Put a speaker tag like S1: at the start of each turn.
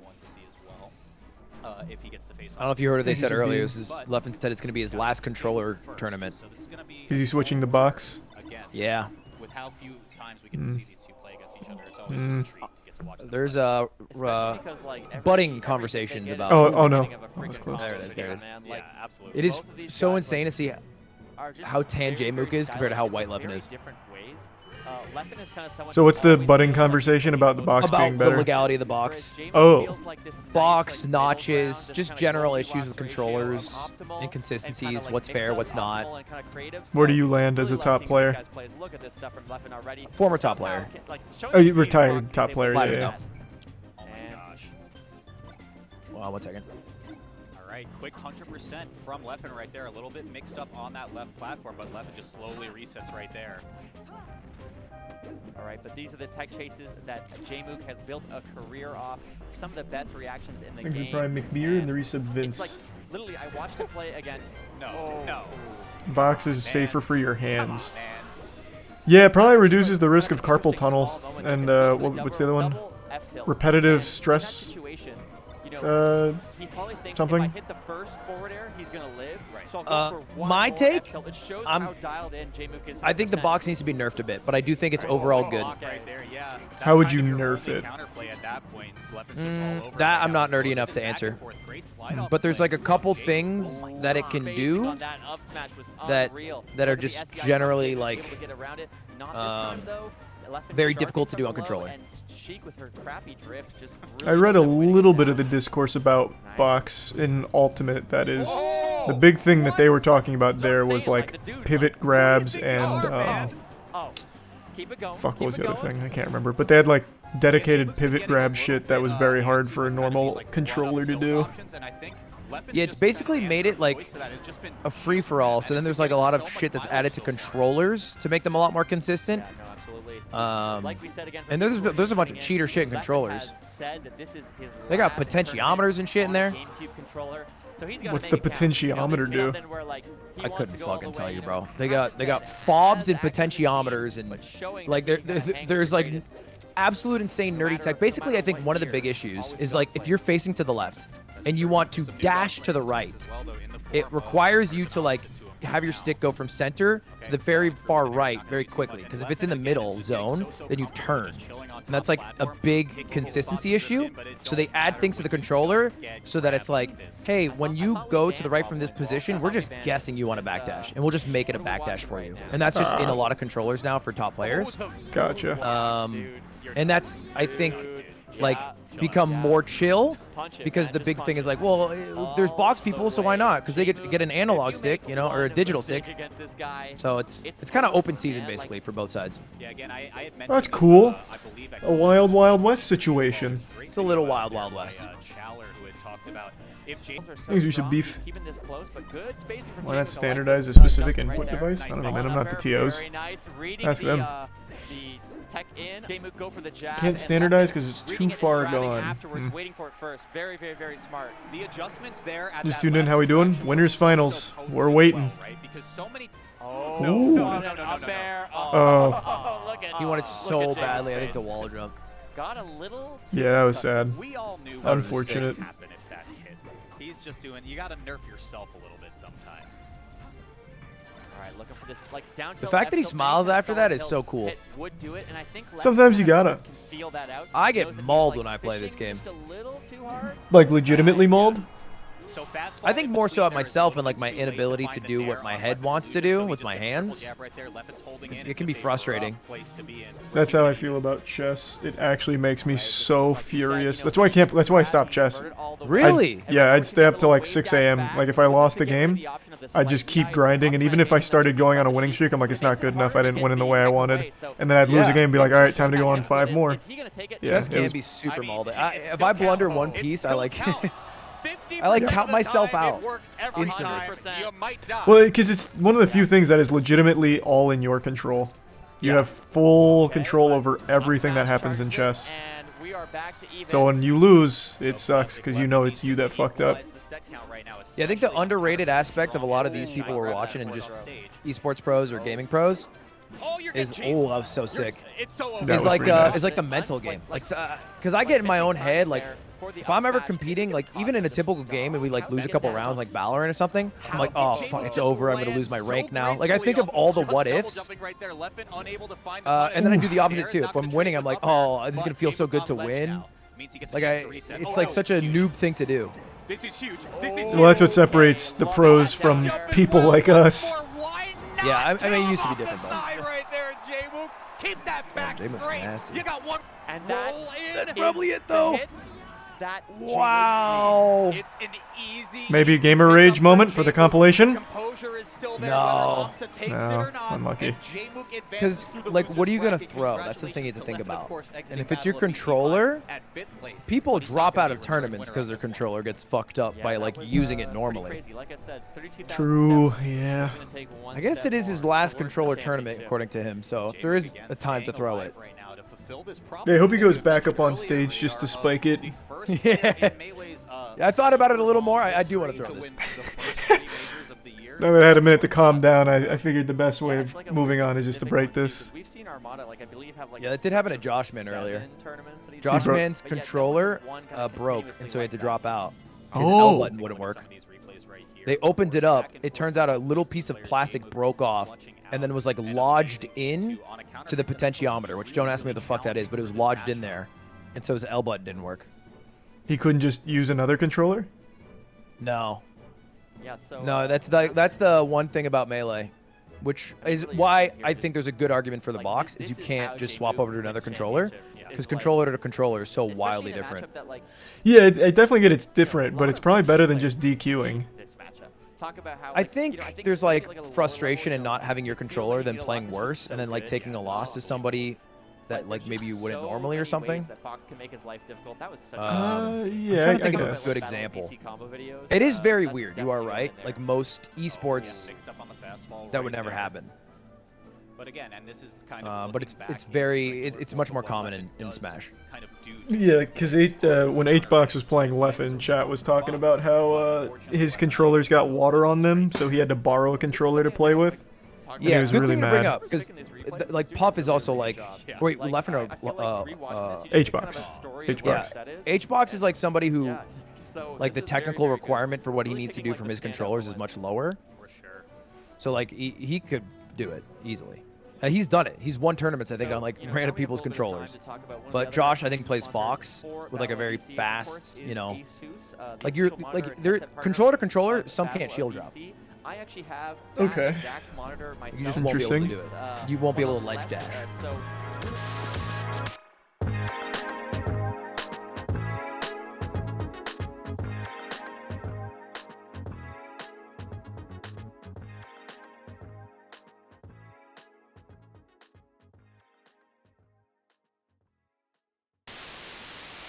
S1: one to see as well. If he gets to face.
S2: I don't know if you heard what they said earlier. Leffen said it's going to be his last controller tournament.
S1: So this is gonna be
S3: Is he switching the box?
S1: again.
S2: Yeah.
S1: With how few times we get to see these two play against each other, it's always just a treat to get to watch them.
S2: There's budding conversations about.
S3: Oh no. Oh, that's close.
S2: There it is. There it is.
S1: Yeah, absolutely.
S2: It is so insane to see how tan J-Mook is compared to how white Leffen is.
S3: So what's the budding conversation about the box being
S2: About
S3: better?
S2: the legality of the box.
S3: Oh.
S2: Box, notches, just general issues with controllers, inconsistencies, what's fair, what's not.
S3: Where do you land as a top player?
S2: Former top player.
S3: Oh, you retired top player,
S2: Platinum
S3: yeah.
S2: now.
S1: Oh my gosh.
S2: Wow, 1 second.
S1: All right, quick 100% from Leffen right there. A little bit mixed up on that left platform, but Leffen just slowly resets right there.
S4: All right, but these are the tech chases that J-Mook has built a career off. Some of the best reactions in the
S3: Thanks for
S4: game.
S3: Prime McBeer and the resub Vince.
S4: It's like, literally, I watched him play against...
S1: No.
S3: Box is safer for your hands.
S1: Man.
S3: Yeah, it probably reduces the risk of carpal tunnel and what's the other one? Repetitive stress. Something.
S4: If I hit the first forward air, he's gonna live. So I'll go for one
S2: My
S4: more
S2: take,
S4: F tilt. It shows how dialed in J-Mook is.
S2: I think the box needs to be nerfed a bit, but I do think it's overall good.
S1: Right there, yeah. That's
S3: How would
S1: kind
S3: you
S1: of your
S3: nerf
S1: only
S3: it?
S1: counterplay at that point. Leffen's just all over
S2: That
S1: it.
S2: I'm not nerdy enough to
S1: Back and
S2: answer.
S1: forth. Great slide off
S2: But there's
S1: play.
S2: like a couple things that it can
S4: Spacing
S2: do
S4: on that up smash was
S2: that
S4: unreal.
S2: that are
S4: Look at the
S2: just
S4: SDI
S2: generally
S4: able
S2: like
S4: to get around it. Not this time, though. Leffen
S2: very
S4: sharpened
S2: difficult to do
S4: from
S2: on
S4: below,
S2: controller.
S4: and Sheik with her crappy drift just
S3: I
S4: really
S3: read a
S4: ended up winning
S3: little
S4: that.
S3: bit of the discourse about box in Ultimate, that is.
S4: Oh!
S3: The big thing that they were talking about there
S4: Don't
S3: was
S4: say it
S3: like
S4: the dude's
S3: pivot
S4: like,
S3: grabs
S4: "Who do you think you are,
S3: and
S4: man?" Oh, keep it going.
S3: fuck, what
S4: keep
S3: was
S4: it
S3: the other
S4: going.
S3: thing? I can't remember. But they had like dedicated pivot grab shit that was very hard for a normal controller to do.
S2: Yeah, it's basically made it like a free-for-all. So then there's like a lot of shit that's added to controllers to make them a lot more consistent.
S4: Yeah, no, absolutely. Like we said again,
S2: And there's a bunch of cheater shit in controllers. They got potentiometers and shit in there.
S3: What's the potentiometer do?
S2: I couldn't fucking tell you, bro. They got fobs and potentiometers and like there's like absolute insane nerdy tech. Basically, I think one of the big issues is like if you're facing to the left and you want to dash to the right, it requires you to like have your stick go from center to the very far right very quickly, because if it's in the middle zone, then you turn. And that's like a big consistency issue. So they add things to the controller so that it's like, hey, when you go to the right from this position, we're just guessing you want a backdash, and we'll just make it a backdash for you. And that's just in a lot of controllers now for top players.
S3: Gotcha.
S2: And that's, I think, like become more chill, because the big thing is like, well, there's box people, so why not? Because they get an analog stick, you know, or a digital stick. So it's kind of open season basically for both sides.
S3: That's cool. A wild, wild west situation.
S2: It's a little wild, wild west.
S3: Things we should beef. Why not standardize a specific input device? I don't know, man. I'm not the TOs. Ask them. Can't standardize because it's too far gone.
S4: Waiting for it first. Very, very, very smart.
S1: The adjustments there at
S3: Just tuned in. How we doing? Winners finals. We're waiting.
S4: Oh,
S3: Ooh.
S4: no.
S3: Oh.
S4: Look at
S2: He wanted so
S4: look at
S2: badly, I
S4: James'
S2: think, to wall jump.
S4: Got a little.
S3: Yeah, that was sad.
S1: We all knew
S3: Unfortunate.
S1: what would happen if that hit. He's just doing. You got to nerf yourself a little bit sometimes.
S4: All right, looking for this like down
S2: The fact that he smiles after that is so cool.
S4: Would do it, and I think
S3: Sometimes you gotta.
S4: can feel that out.
S2: I
S4: He
S2: get
S4: knows that he's,
S2: mauled
S4: like,
S2: when I play this
S4: fishing
S2: game.
S4: just a little too hard.
S3: Like legitimately mauled?
S1: So fast
S2: I think more so at myself and like my inability to do what my head wants to do with my hands. It can be frustrating.
S3: That's how I feel about chess. It actually makes me so furious. That's why I can't. That's why I stopped chess.
S2: Really?
S3: Yeah, I'd stay up till like 6 a.m. Like if I lost the game, I'd just keep grinding. And even if I started going on a winning streak, I'm like, it's not good enough. I didn't win in the way I wanted. And then I'd lose a game and be like, all right, time to go on 5 more. Yeah,
S2: Chess
S3: it
S2: can
S3: was-
S2: be super mauled. If I blunder one piece, I like I like count myself out instantly.
S3: Well, because it's one of the few things that is legitimately all in your control. You have full control over everything that happens in chess. So when you lose, it sucks because you know it's you that fucked up.
S2: Yeah, I think the underrated aspect of a lot of these people we're watching and just esports pros or gaming pros is that was so sick.
S3: That
S2: It's
S3: was
S2: like
S3: pretty nice.
S2: it's like the mental game, like because I get in my own head like If I'm ever competing, like even in a typical game and we like lose a couple rounds like Valorant or something, I'm like, oh fuck, it's over. I'm gonna lose my rank now. Like I think of all the what ifs, and then I do the opposite too. If I'm winning, I'm like, oh, this is gonna feel so good to win. Like it's like such a noob thing to do.
S1: This is huge.
S3: Well, that's what separates the pros from people like us.
S2: Yeah, I mean, it used to be different though.
S1: Right there, J-Mook. Keep that back
S2: J-Mook's
S1: straight.
S2: nasty.
S1: You got one.
S4: And
S2: That's probably it though.
S4: That
S2: Wow.
S1: It's an easy.
S3: Maybe a gamer rage moment for the compilation?
S1: Composure is still there.
S2: No.
S3: No, unlucky.
S2: Because, like, what are you going to throw? That's the thing you have to think about. And if it's your controller, people drop out of tournaments because their controller gets fucked up by, like, using it normally.
S3: True, yeah.
S2: I guess it is his last controller tournament, according to him, so there is a time to throw it.
S3: Yeah, I hope he goes back up on stage just to spike it.
S2: Yeah. I thought about it a little more. I do want to throw this.
S3: Now that I had a minute to calm down, I figured the best way of moving on is just to break this.
S2: Yeah, that did happen to Joshman earlier. Joshman's controller broke, and so he had to drop out. His L button wouldn't work. They opened it up. It turns out a little piece of plastic broke off and then was like lodged in to the potentiometer, which don't ask me what the fuck that is, but it was lodged in there. And so his L button didn't work.
S3: He couldn't just use another controller?
S2: No. No, that's the one thing about Melee, which is why I think there's a good argument for the box, is you can't just swap over to another controller, because controller to controller is so wildly different.
S3: Yeah, I definitely get it's different, but it's probably better than just DQing.
S2: I think there's like frustration in not having your controller than playing worse and then like taking a loss to somebody that like maybe you wouldn't normally or something.
S3: Yeah,
S2: I'm trying to think
S3: I
S2: of
S3: guess.
S2: a good example. It is very weird. You are right. Like most esports, that would never happen.
S1: But again, and this is kind of
S2: but it's much more common in Smash.
S3: Yeah, because when HBox was playing Leffen, chat was talking about how his controllers got water on them, so he had to borrow a controller to play with.
S2: Yeah,
S3: he was
S2: good
S3: really
S2: thing to bring
S3: mad.
S2: up, because like Puff is also like, wait, Leffen or
S3: HBox. HBox.
S2: Yeah, HBox is like somebody who, like the technical requirement for what he needs to do from his controllers is much lower. So like he could do it easily. He's done it. He's won tournaments, I think, on like random people's controllers. But Josh, I think, plays Fox with like a very fast, you know, like you're like they're controller to controller. Some can't shield drop.
S3: Okay.
S2: You just won't be able to do it. You won't be able to ledge dash.